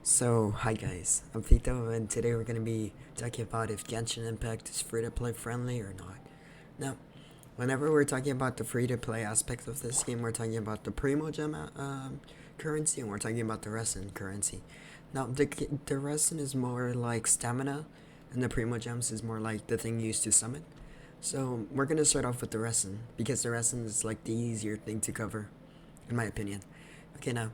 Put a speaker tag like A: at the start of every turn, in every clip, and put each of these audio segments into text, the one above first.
A: So, hi guys, I'm Vito, and today we're going to be talking about if Genshin Impact is free to play friendly or not. Now, whenever we're talking about the free to play aspect of this game, we're talking about the Primo Gem currency and we're talking about the Resin currency. Now, the Resin is more like stamina, and the Primo Gems is more like the thing used to summon. So, we're going to start off with the Resin because the Resin is like the easier thing to cover, in my opinion. Okay, now.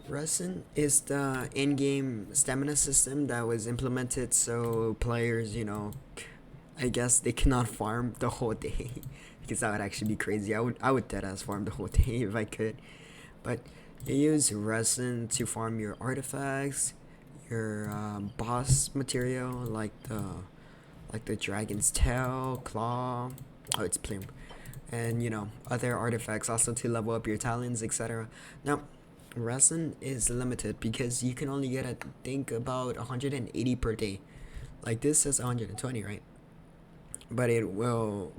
A: Resin is the in-game stamina system that was implemented so players, I guess they cannot farm the whole day because that would actually be crazy. I would deadass farm the whole day if I could. But you use resin to farm your artifacts, your boss material like the dragon's tail, claw. Oh, it's plume, and other artifacts also to level up your talents, etc. Now, resin is limited because you can only get I think about 180 per day. Like this says 120, right? But it will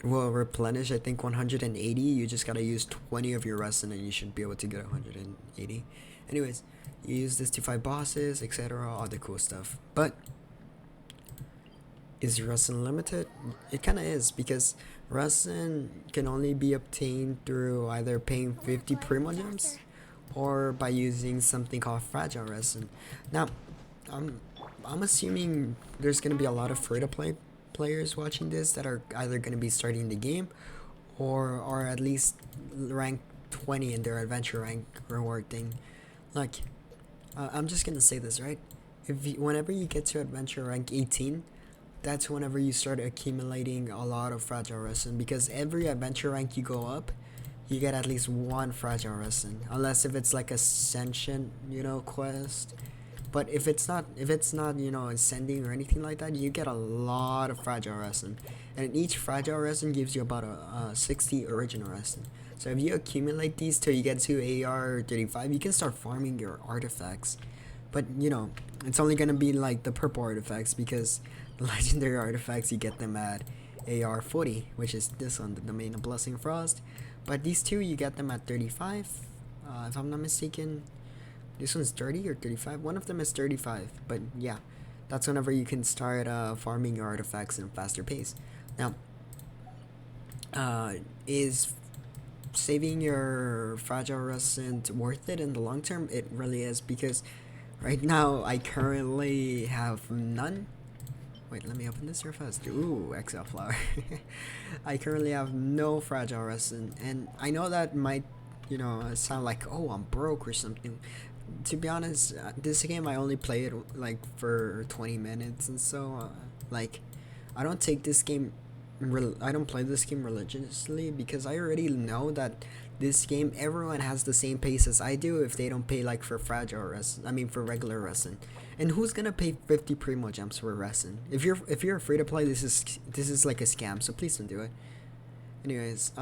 A: replenish I think 180. You just gotta use 20 of your resin and you should be able to get 180. Anyways, you use this to fight bosses, etc. All the cool stuff. But is resin limited? It kind of is because resin can only be obtained through either paying 50 primo gems or by using something called fragile resin. Now, I'm I'm assuming there's gonna be a lot of free to play players watching this that are either gonna be starting the game or at least rank 20 in their adventure rank reward thing. Like, I'm just gonna say this, right? Whenever you get to adventure rank 18, that's whenever you start accumulating a lot of fragile resin because every adventure rank you go up, you get at least one fragile resin, unless if it's like a ascension, quest. But if it's not ascending or anything like that, you get a lot of fragile resin, and each fragile resin gives you about a 60 original resin. So if you accumulate these till you get to AR 35, you can start farming your artifacts. But it's only gonna be like the purple artifacts because the legendary artifacts you get them at AR 40, which is this one, the domain of Blessing Frost. But these two you get them at 35, if I'm not mistaken. This one's 30 or 35. One of them is 35. But yeah, that's whenever you can start farming your artifacts in a faster pace. Now, is saving your fragile resin worth it in the long term? It really is because right now I currently have none. Wait, let me open this real fast. Ooh, XL flower. I currently have no fragile resin, and I know that might, sound like, oh, I'm broke or something. To be honest, this game I only play it like for 20 minutes, and so like, I don't take this game. I don't play this game religiously because I already know that this game everyone has the same pace as I do if they don't pay like for fragile resin. I mean for regular resin. And who's gonna pay 50 primo gems for resin? If you're free to play, this is like a scam. So please don't do it. Anyways,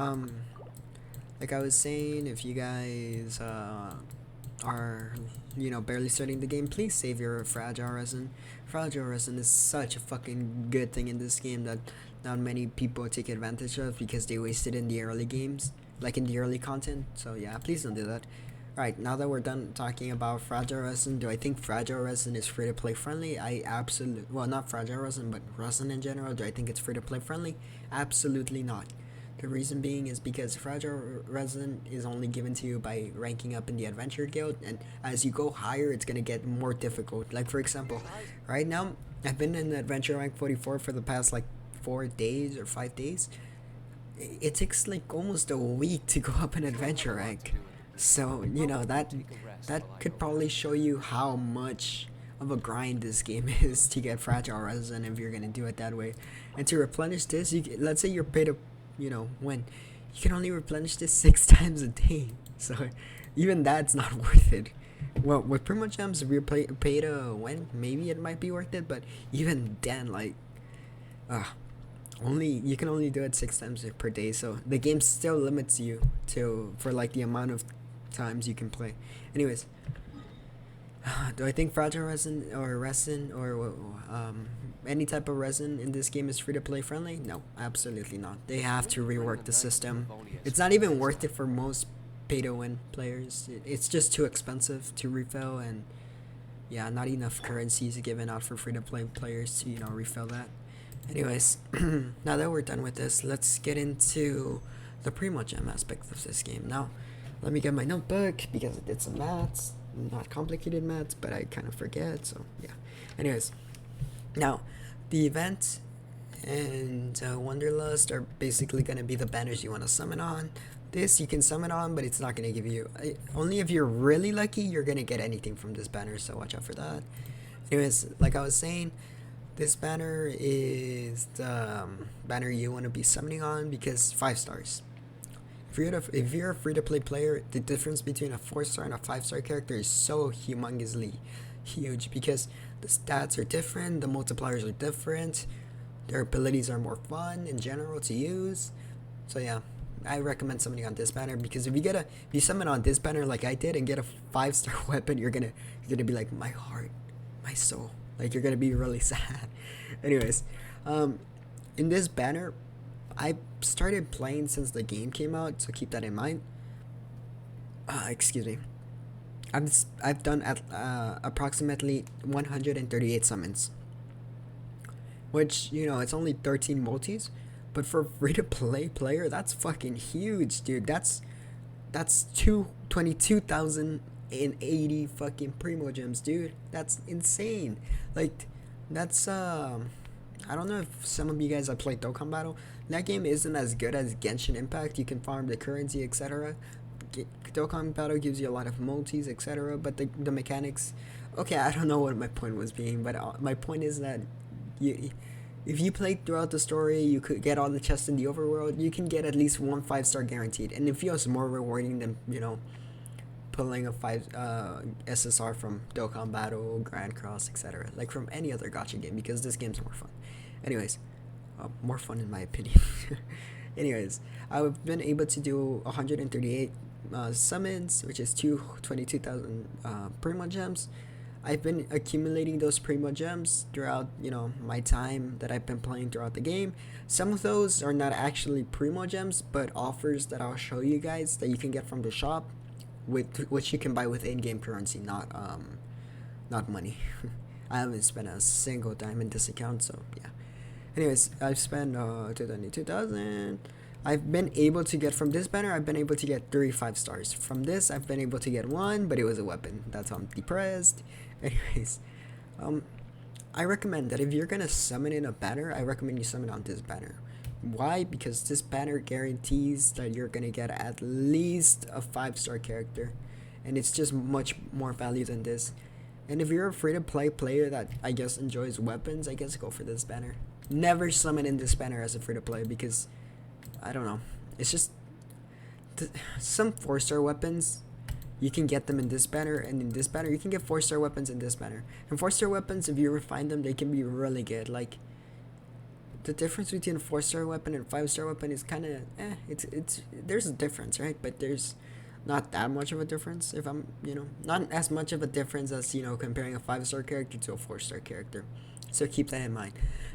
A: like I was saying, if you guys are barely starting the game, please save your fragile resin. Fragile resin is such a fucking good thing in this game that not many people take advantage of because they waste it in the early games, like in the early content. So yeah, please don't do that. Alright, now that we're done talking about fragile resin, do I think fragile resin is free to play friendly? I absolutely, well, not fragile resin, but resin in general. Do I think it's free to play friendly? Absolutely not. The reason being is because fragile resin is only given to you by ranking up in the adventure guild, and as you go higher, it's gonna get more difficult. Like for example, right now I've been in adventure rank 44 for the past like 4 days or 5 days. It takes like almost a week to go up an adventure rank, so that could probably show you how much of a grind this game is to get fragile resin if you're gonna do it that way. And to replenish this, let's say you're paid to when you can only replenish this 6 times a day. So even that's not worth it. Well, with Primo Gems, if you're pay to win, maybe it might be worth it. But even then, like, uh, only you can only do it 6 times per day. So the game still limits you to for like the amount of times you can play. Anyways, do I think fragile resin or any type of resin in this game is free to play friendly? No, absolutely not. They have to rework the system. It's not even worth it for most pay to win players. It's just too expensive to refill, and yeah, not enough currencies given out for free to play players to refill that. Anyways, now that we're done with this, let's get into the primo gem aspect of this game. Now, let me get my notebook because I did some maths, not complicated maths, but I kind of forget. So yeah. Anyways, now the event and Wanderlust are basically gonna be the banners you want to summon on. This you can summon on, but it's not gonna give you only if you're really lucky you're gonna get anything from this banner. So watch out for that. Anyways, like I was saying, this banner is the banner you want to be summoning on because 5 stars. If you're a free-to-play player, the difference between a 4-star and a 5-star character is so humongously huge because the stats are different, the multipliers are different, their abilities are more fun in general to use. So yeah, I recommend summoning on this banner because if you summon on this banner like I did and get a 5-star weapon, you're gonna be like, my heart, my soul. Like, you're gonna be really sad. Anyways, in this banner, I started playing since the game came out, so keep that in mind. Excuse me. I've done at approximately 138 summons, which it's only 13 multis, but for a free to play player, that's fucking huge, dude. That's 22,080 fucking primo gems, dude. That's insane. Like, that's I don't know if some of you guys have played Dokkan Battle. That game isn't as good as Genshin Impact. You can farm the currency, etc. Dokkan Battle gives you a lot of multis, etc. But the mechanics, okay, I don't know what my point was being, but my point is that if you played throughout the story, you could get all the chests in the overworld. You can get at least one 5-star guaranteed, and it feels more rewarding than pulling a 5 SSR from Dokkan Battle, Grand Cross, etc. Like from any other gacha game, because this game's more fun. Anyways, more fun in my opinion. Anyways, I've been able to do 138 summons, which is 22,000 primo gems. I've been accumulating those primo gems throughout my time that I've been playing throughout the game. Some of those are not actually primo gems, but offers that I'll show you guys that you can get from the shop, which you can buy with in-game currency, not money. I haven't spent a single dime in this account, so yeah. Anyways, I've spent 2,000. I've been able to get from this banner. I've been able to get 35 stars. From this, I've been able to get 1, but it was a weapon. That's how I'm depressed. Anyways, I recommend that if you're gonna summon in a banner, I recommend you summon on this banner. Why? Because this banner guarantees that you're gonna get at least a 5-star character, and it's just much more value than this. And if you're a free-to-play player that I guess enjoys weapons, I guess go for this banner. Never summon in this banner as a free-to-play because I don't know. It's just some 4-star weapons. You can get them in this banner, and in this banner you can get 4-star weapons in this banner. And 4-star weapons, if you refine them, they can be really good. Like, the difference between a 4-star weapon and 5-star weapon is kind of it's there's a difference, right? But there's not that much of a difference. If I'm not as much of a difference as comparing a 5-star character to a 4-star character. So keep that in mind.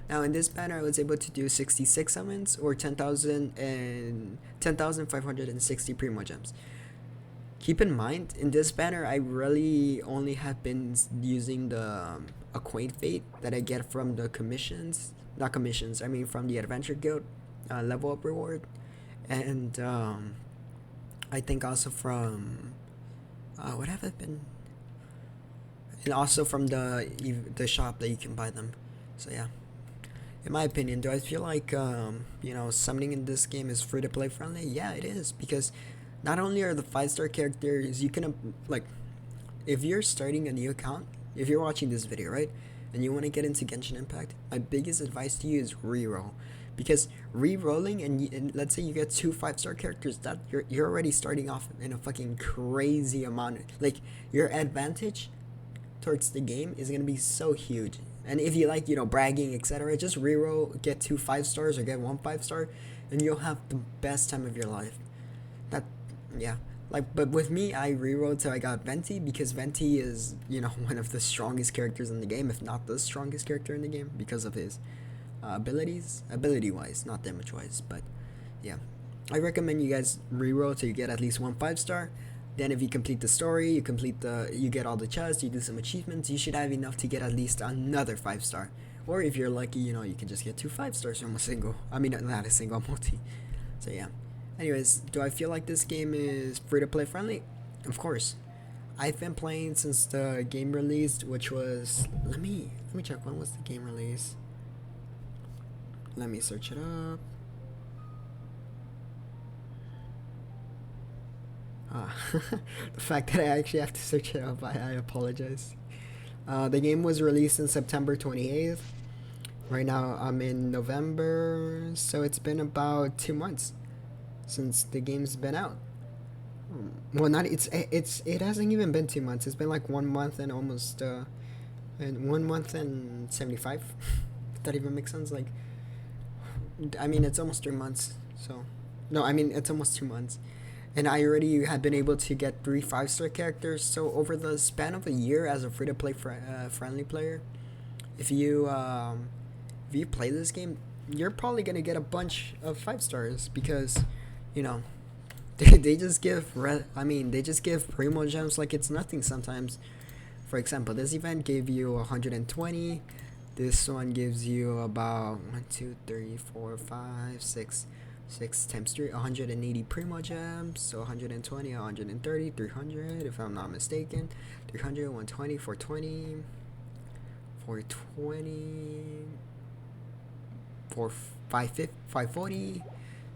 A: Now in this banner, I was able to do 66 summons or 10,560 primo gems. Keep in mind, in this banner, I really only have been using the Acquaint Fate that I get from the commissions. Not commissions, I mean from the Adventure Guild level up reward. And I think also from what have I been, and also from the shop that you can buy them. So yeah, in my opinion, do I feel like summoning in this game is free to play friendly? Yeah, it is, because not only are the 5-star characters you can if you're starting a new account, if you're watching this video, right, and you want to get into Genshin Impact, my biggest advice to you is reroll. Because re-rolling, and let's say you get 2 5-star characters, that you're already starting off in a fucking crazy amount. Like, your advantage towards the game is gonna be so huge. And if you like bragging, etc., just re-roll, get 2 5-stars or get 1 5-star, and you'll have the best time of your life. That yeah. But with me, I rerolled till I got Venti, because Venti is one of the strongest characters in the game, if not the strongest character in the game, because of his ability wise, not damage wise. But yeah, I recommend you guys reroll till you get at least one 5-star. Then if you complete the story, you get all the chests, you do some achievements, you should have enough to get at least another 5-star. Or if you're lucky, you know, you can just get 2 5-stars from a single. I mean, not a single, multi. So yeah. Anyways, do I feel like this game is free to play friendly? Of course. I've been playing since the game released, which was let me check, when was the game release? Let me search it up. The fact that I actually have to search it up, I apologize. The game was released in September 28th. Right now I'm in November, so it's been about 2 months since the game's been out. Well, not it hasn't even been 2 months. It's been like 1 month and almost and 1 month and 75. If that even makes sense. Like, I mean, it's almost 3 months. So, no, I mean it's almost 2 months, and I already had been able to get 3 5-star characters. So over the span of a year, as a free to play friendly player, if you play this game, you're probably gonna get a bunch of 5-stars because, you know, they just give they just give primo gems like it's nothing sometimes. For example, this event gave you 120. This one gives you about 1, 2, 3, 4, 5, 6 times 3, 180 primo gems. So 120, 130, 300 if I'm not mistaken. 300, 120, 420, 420, 540,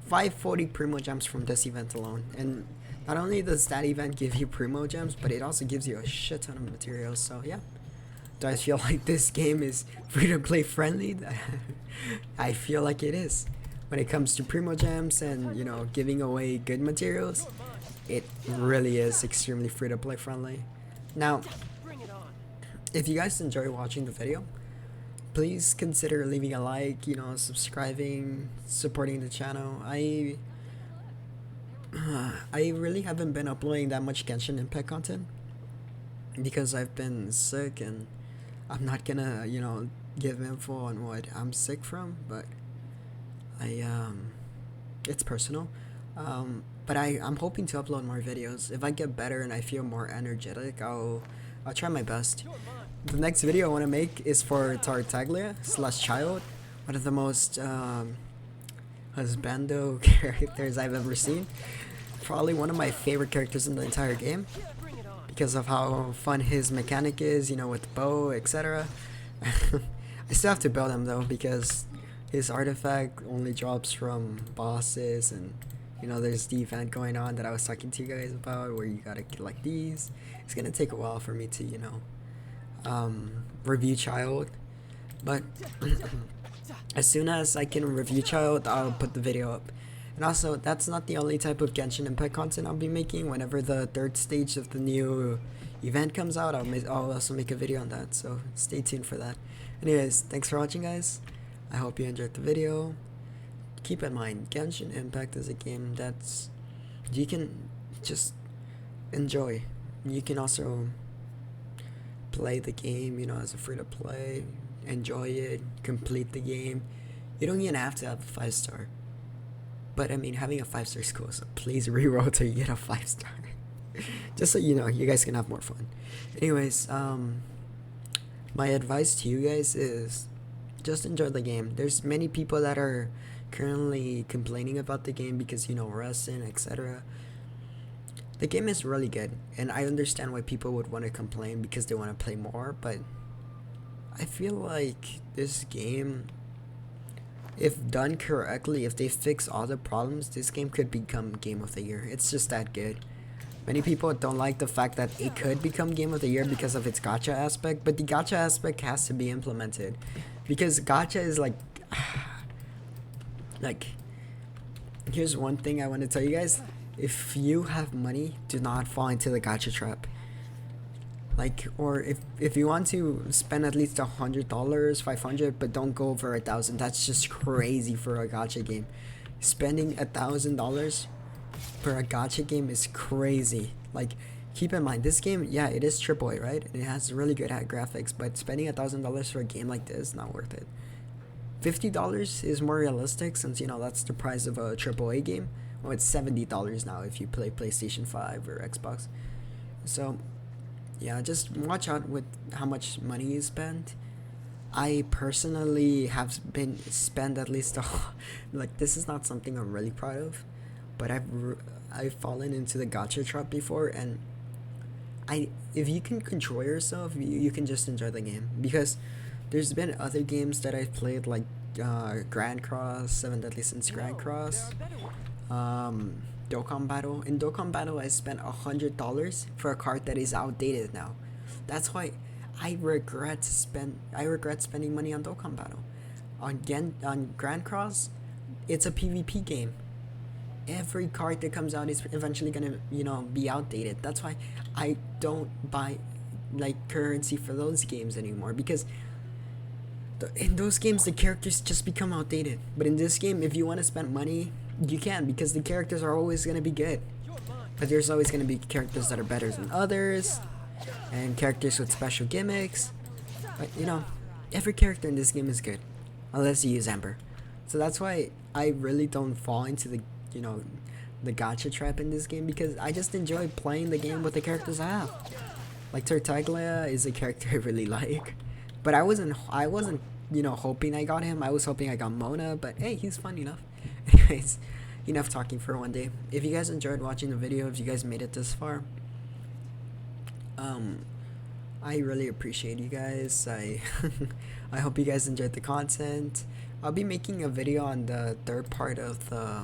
A: 540 primo gems from this event alone. And not only does that event give you primo gems, but it also gives you a shit ton of materials. So yeah, do I feel like this game is free to play friendly? I feel like it is. When it comes to primo gems and, you know, giving away good materials, it really is extremely free to play friendly. Now, if you guys enjoy watching the video, please consider leaving a like, you know, subscribing, supporting the channel. I really haven't been uploading that much Genshin Impact content because I've been sick, and I'm not gonna, you know, give info on what I'm sick from, but it's personal. But I'm hoping to upload more videos. If I get better and I feel more energetic, I'll try my best. The next video I want to make is for Tartaglia / Child, one of the most husbando characters I've ever seen. Probably one of my favorite characters in the entire game because of how fun his mechanic is, you know, with bow, etc. I still have to build him though because his artifact only drops from bosses, and you know, there's the event going on that I was talking to you guys about where you gotta collect these. It's gonna take a while for me to, you know, review Child, but as soon as I can review Child, I'll put the video up. And also, that's not the only type of Genshin Impact content I'll be making. Whenever the 3rd stage of the new event comes out, I'll also make a video on that, so stay tuned for that. Anyways, thanks for watching, guys. I hope you enjoyed the video. Keep in mind, Genshin Impact is a game that's you can just enjoy. You can also play the game, you know, as a free to play, enjoy it, complete the game. You don't even have to have a 5-star. But I mean, having a 5-star is cool, so please reroll till you get a 5-star. Just so you know, you guys can have more fun. Anyways, my advice to you guys is just enjoy the game. There's many people that are currently complaining about the game because, you know, Rustin, etc. The game is really good, and I understand why people would want to complain because they want to play more, but I feel like this game, if done correctly, if they fix all the problems, this game could become Game of the Year. It's just that good. Many people don't like the fact that it could become Game of the Year because of its gacha aspect, but the gacha aspect has to be implemented. Because gacha is like, here's one thing I want to tell you guys. If you have money, do not fall into the gacha trap. Like, or if you want to spend at least $100, 500, but don't go over 1,000. That's just crazy for a gacha game. Spending $1,000 for a gacha game is crazy. Like, keep in mind, this game, yeah, it is AAA, right? It has really good graphics, but spending $1,000 for a game like this is not worth it. $50 is more realistic since, you know, that's the price of a AAA game, Oh, it's $70 now if you play PlayStation 5 or Xbox. So yeah, just watch out with how much money you spend. I personally have been spent at least like this is not something I'm really proud of, but I've fallen into the gacha trap before, and I if you can control yourself, you can just enjoy the game, because there's been other games that I've played like Grand Cross, Seven Deadly Sins Grand Cross, Dokkan Battle. In Dokkan Battle, I spent $100 for a card that is outdated now. That's why I regret spending money on Dokkan Battle. On Grand Cross, it's a PvP game. Every card that comes out is eventually gonna be outdated. That's why I don't buy like currency for those games anymore, because in those games the characters just become outdated. But in this game, if you want to spend money, you can, because the characters are always gonna be good. But there's always gonna be characters that are better than others, and characters with special gimmicks. But every character in this game is good, unless you use Ember. So that's why I really don't fall into you know the gacha trap in this game, because I just enjoy playing the game with the characters I have. Like Tartaglia is a character I really like, but I wasn't hoping I got him. I was hoping I got Mona, but hey, he's fun enough. Anyways, enough talking for one day. If you guys enjoyed watching the video, if you guys made it this far, I really appreciate you guys. I hope you guys enjoyed the content. I'll be making a video on the third part of the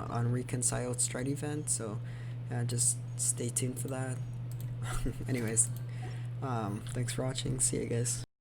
A: unreconciled stride event, so yeah, just stay tuned for that. Anyways, thanks for watching. See you guys.